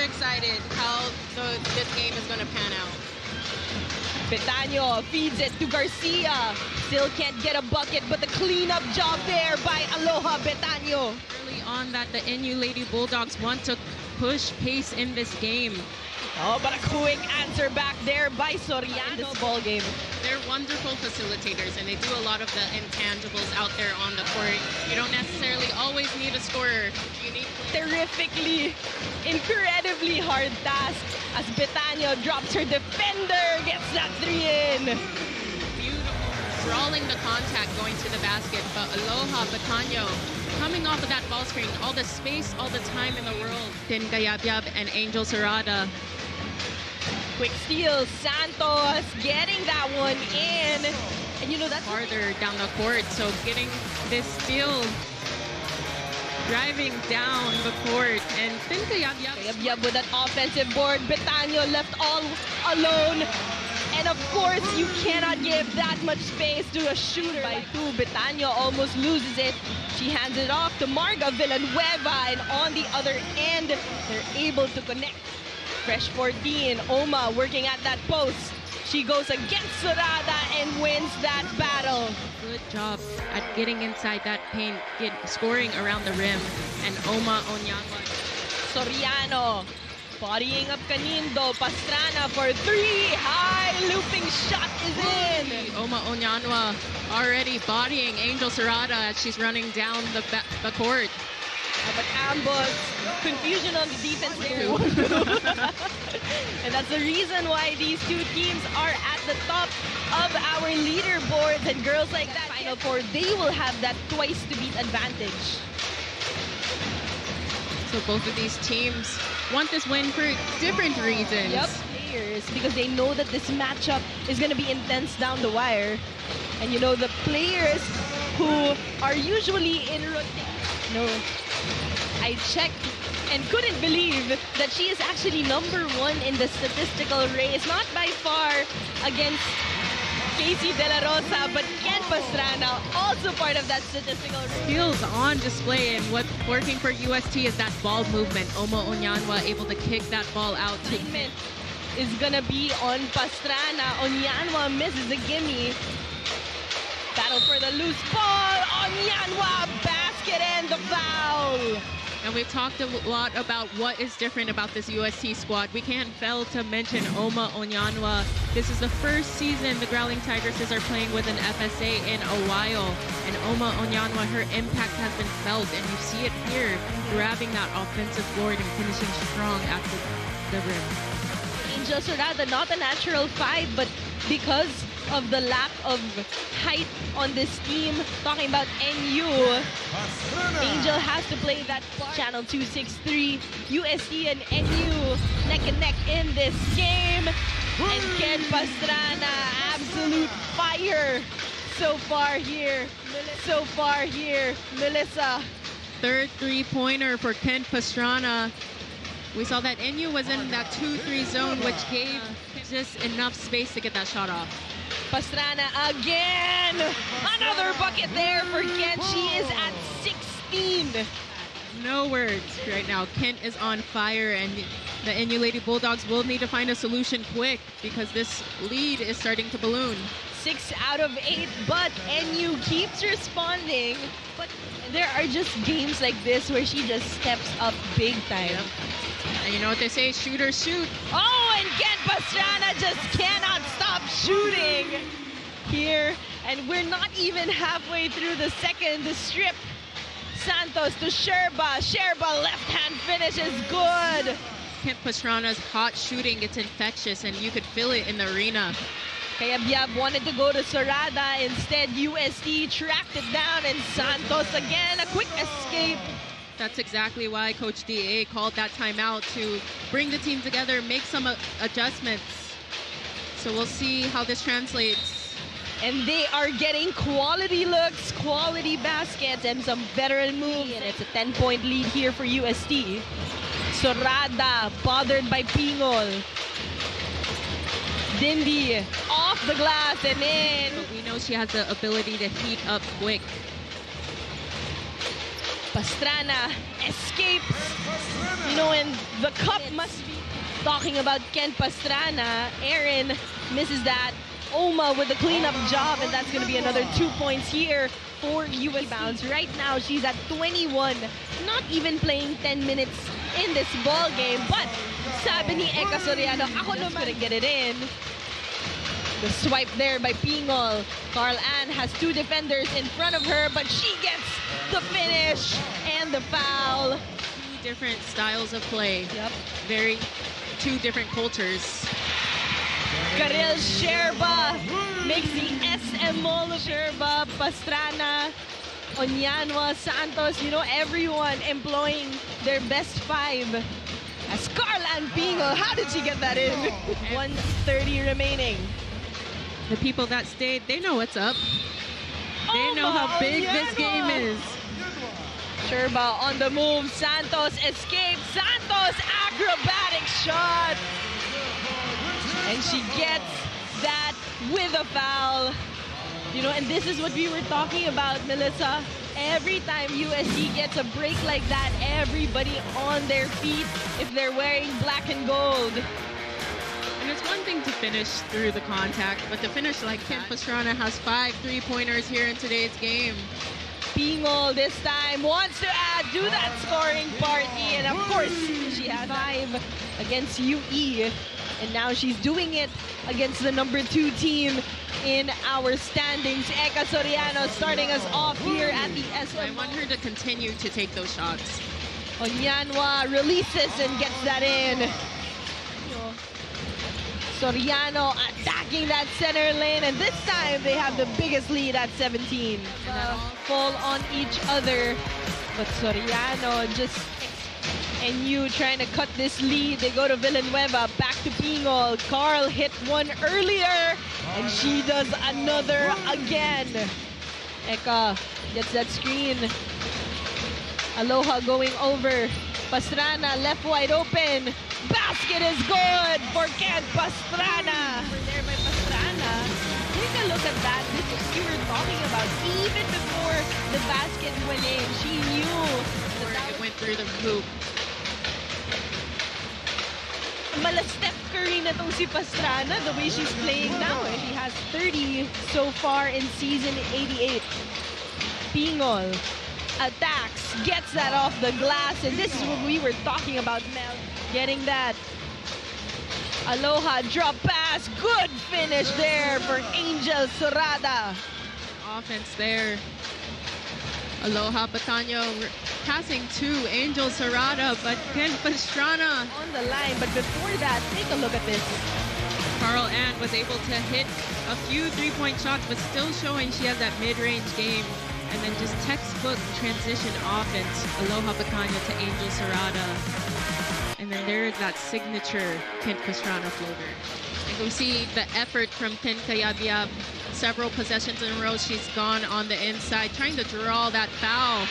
excited how this game is going to pan out. Betaño feeds it to Garcia. Still can't get a bucket, but the cleanup job there by Aloha Betaño. Early on that the NU Lady Bulldogs want to push pace in this game. Oh, but a quick answer back there by Soriano in this ball game. They're wonderful facilitators, and they do a lot of the intangibles out there on the court. You don't necessarily always need a scorer. You need terrifically, incredibly hard task as Betaño drops her defender, gets that 3 in. Beautiful, drawing the contact going to the basket, but Aloha Betaño coming off of that ball screen, all the space, all the time in the world. Then Gayabyab and Angel Serrada. Quick steal, Santos getting that one in. And you know, that's farther down the court, so getting this steal, driving down the court, and then Gayabyab with an offensive board. Betaño left all alone. And of course, you cannot give that much space to a shooter. By 2, Betaño almost loses it. She hands it off to Marga Villanueva, and on the other end, they're able to connect. Fresh 14, Oma working at that post. She goes against Serrada and wins that battle. Good job at getting inside that paint, scoring around the rim. And Oma Onyanwa. Soriano bodying up Canindo. Pastrana for 3. High looping shot is in. Oma Onyanwa already bodying Angel Serrada as she's running down the court. But Ambos, confusion on the defense there. And that's the reason why these two teams are at the top of our leaderboards. And girls like that, Final Four, they will have that twice to beat advantage. So both of these teams want this win for different reasons. Yep, players, because they know that this matchup is going to be intense down the wire. And you know, the players who are usually in rotation. No, I checked and couldn't believe that she is actually #1 in the statistical race. Not by far against Casey De La Rosa, but Ken Pastrana, also part of that statistical race. Skills on display, and what's working for UST is that ball movement. Oma Onyanwa able to kick that ball out. Treatment is gonna be on Pastrana. Onyanwa misses a gimme. Battle for the loose ball. Onyanwa, basket and the foul. And we've talked a lot about what is different about this UST squad. We can't fail to mention Oma Onyanwa. This is the first season the Growling Tigresses are playing with an FSA in a while. And Oma Onyanwa, her impact has been felt, and you see it here, grabbing that offensive board and finishing strong at the rim. Angel Serrada, not a natural 5, but because of the lack of height on this team, talking about NU, Angel has to play that part. Channel 263, UST and NU neck and neck in this game. And Ken Pastrana, absolute fire so far here. Melissa. Third three-pointer for Ken Pastrana. We saw that NU was in that 2-3 zone, which gave just enough space to get that shot off. Pastrana again! Another bucket there for Kent. She is at 16. No words right now. Kent is on fire, and the NU Lady Bulldogs will need to find a solution quick because this lead is starting to balloon. 6 out of 8, but NU keeps responding. But there are just games like this where she just steps up big time. Yep. And you know what they say, shooters shoot. Oh, and Ken Pastrana just cannot stop shooting here. And we're not even halfway through the second. The strip. Santos to Sherba. Sherba left hand finish is good. Ken Pastrana's hot shooting, it's infectious, and you could feel it in the arena. Gayabyab wanted to go to Serrada. Instead, UST tracked it down, and Santos again, a quick escape. That's exactly why Coach DA called that timeout, to bring the team together, make some adjustments. So we'll see how this translates. And they are getting quality looks, quality baskets, and some veteran moves. And it's a 10-point lead here for UST. Serrada bothered by Pingol. Dindi off the glass and in. But we know she has the ability to heat up quick. Pastrana escapes. You know, and The cup must be talking about Ken Pastrana. Aaron misses that. Oma with the cleanup job, and that's going to be another 2 points here for UST. Bounce. Right now, she's at 21. Not even playing 10 minutes in this ball game, but sabi ni Eka Soriano, ako naman gonna get it in. The swipe there by Pingol. Carl Ann has 2 defenders in front of her, but she gets the finish and the foul. 2 different styles of play. Yep. Very 2 different cultures. Karel Sherba makes the SM Mall of Sherba, Pastrana, Onyanwa, Santos, you know, everyone employing their best 5. As Carla and Pingol, how did she get that in? 1:30 remaining. The people that stayed, they know what's up. They know how big this game is. Sherba on the move. Santos escapes. Santos acrobatic shot. And she gets that with a foul. You know, and this is what we were talking about, Melissa. Every time UST gets a break like that, everybody on their feet if they're wearing black and gold. And it's one thing to finish through the contact, but to finish like Ken Pastrana has 5 3-pointers here in today's game. Pingol this time wants to add to that scoring party, and of course she had 5 against UE, and now she's doing it against the number 2 team in our standings. Eka Soriano starting us off here at the SM. I want her to continue to take those shots. Onyanwa releases and gets that in. Soriano attacking that center lane, and this time they have the biggest lead at 17. Fall on each other, but Soriano just NU trying to cut this lead. They go to Villanueva, back to Pingol. Carl hit one earlier, and she does another again. Eka gets that screen. Aloha going over. Pastrana left wide open. Basket is good for Ken Pastrana. Over there by Pastrana. Take a look at that. This is what you were talking about. Even before the basket went in, she knew that It went through the hoop. Mala Steph Curry na tong si Pastrana, the way she's playing now. She has 30 so far in season 88. Pingol attacks, gets that off the glass, and this is what we were talking about, Mel. Getting that. Aloha drop pass, good finish there for Angel Sorada. Offense there. Aloha Batanyo passing to Angel Serrata, but Ken Pastrana On the line, but before that, take a look at this. Carl Ann was able to hit a few 3-point shots, but still showing she has that mid-range game. And then just textbook transition offense. Aloha Batanyo to Angel Serrata. And then there's that signature Ken Pastrana floater. And we see the effort from Ken Kayabyab. Several possessions in a row, she's gone on the inside, trying to draw that foul.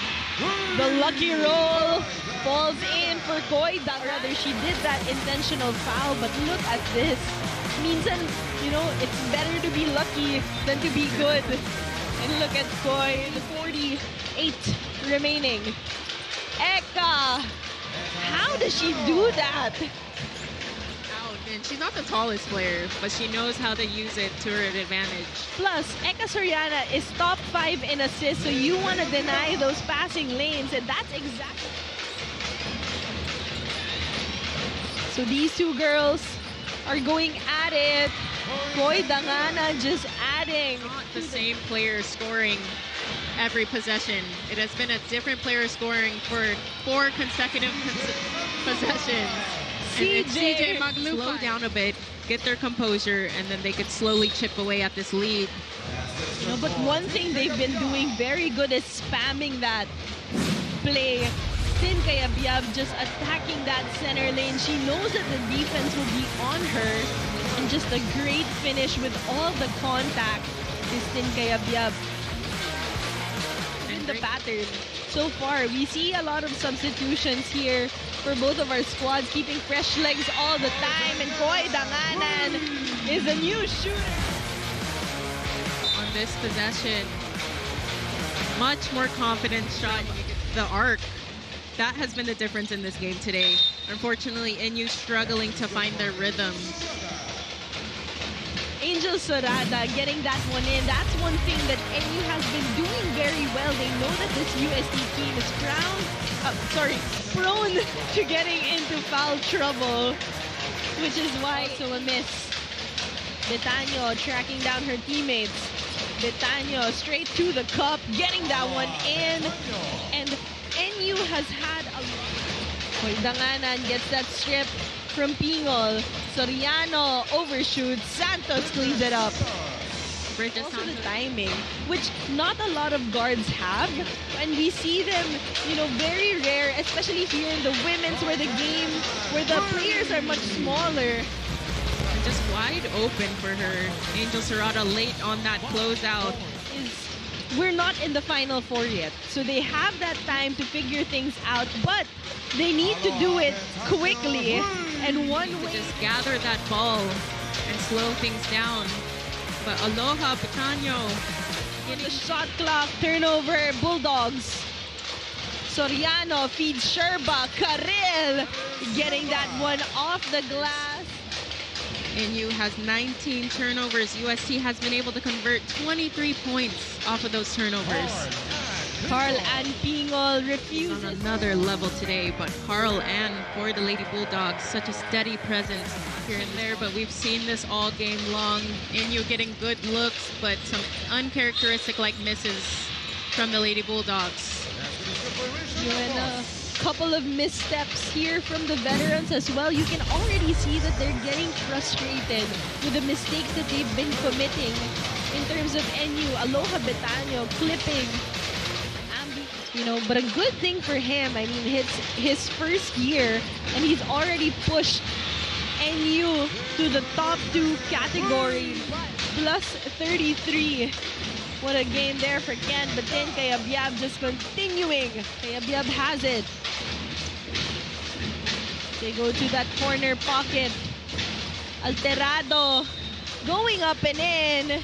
The lucky roll falls in for Koida. Rather, she did that intentional foul, but look at this. Minsan, you know, it's better to be lucky than to be good. And look at Koy, the 48 remaining. Eka, how does she do that? And she's not the tallest player, but she knows how to use it to her advantage. Plus, Eka Soriana is top 5 in assists, so you want to deny those passing lanes, and that's exactly. So these two girls are going at it. Koy Dangana just adding. Not the same player scoring every possession. It has been a different player scoring for 4 consecutive possessions. CJ Maglupa. Slow down a bit, get their composure, and then they could slowly chip away at this lead. No, but one thing they've been doing very good is spamming that play. Tin Kayabyab just attacking that center lane. She knows that the defense will be on her, and just a great finish with all the contact is Tin Kayabyab. In the pattern so far, we see a lot of substitutions here for both of our squads, keeping fresh legs all the time, and Koy Danganan is a new shooter. On this possession, much more confident shot. The arc That has been the difference in this game today. Unfortunately, NU struggling to find their rhythm. Angel Sorada getting that one in. That's one thing that NU has been doing very well. They know that this UST team is prone to getting into foul trouble, which is why also a miss. Betanyo tracking down her teammates. Betanyo straight to the cup, getting that one in. And NU has had a lot. Danganan gets that strip from Pingol. Soriano overshoots. Santos cleans it up. Also the timing, which not a lot of guards have. And we see them, very rare, especially here in the women's where the players are much smaller. Just wide open for her. Angel Sorada late on that closeout. We're not in the Final Four yet, so they have that time to figure things out, but they need to do it quickly. And one way to just gather that ball and slow things down. But Aloha Betanyo getting the shot clock, turnover, Bulldogs. Soriano feeds Sherba, Karel getting that one off the glass. NU has 19 turnovers. UST has been able to convert 23 points off of those turnovers. Carl and Pingol refuses. On another level today, but Carl and for the Lady Bulldogs, such a steady presence here and there, but we've seen this all game long. NU getting good looks, but some uncharacteristic-like misses from the Lady Bulldogs. And a couple of missteps here from the veterans as well. You can already see that they're getting frustrated with the mistakes that they've been committing in terms of NU. Aloha Betanyo clipping. But a good thing for him, I mean, it's his first year and he's already pushed NU to the top 2 category, plus 33. What a game there for Ken, but then Cayabyab just continuing. Cayabyab has it. They go to that corner pocket. Alterado going up and in.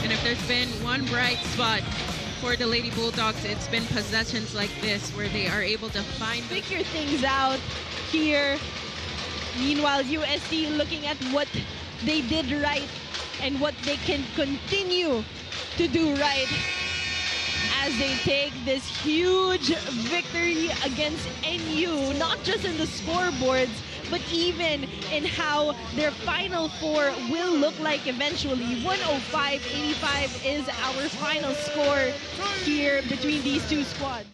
And if there's been one bright spot for the Lady Bulldogs, it's been possessions like this where they are able to figure things out here. Meanwhile, UST looking at what they did right and what they can continue to do right as they take this huge victory against NU, not just in the scoreboards, but even in how their Final Four will look like eventually. 105-85 is our final score here between these two squads.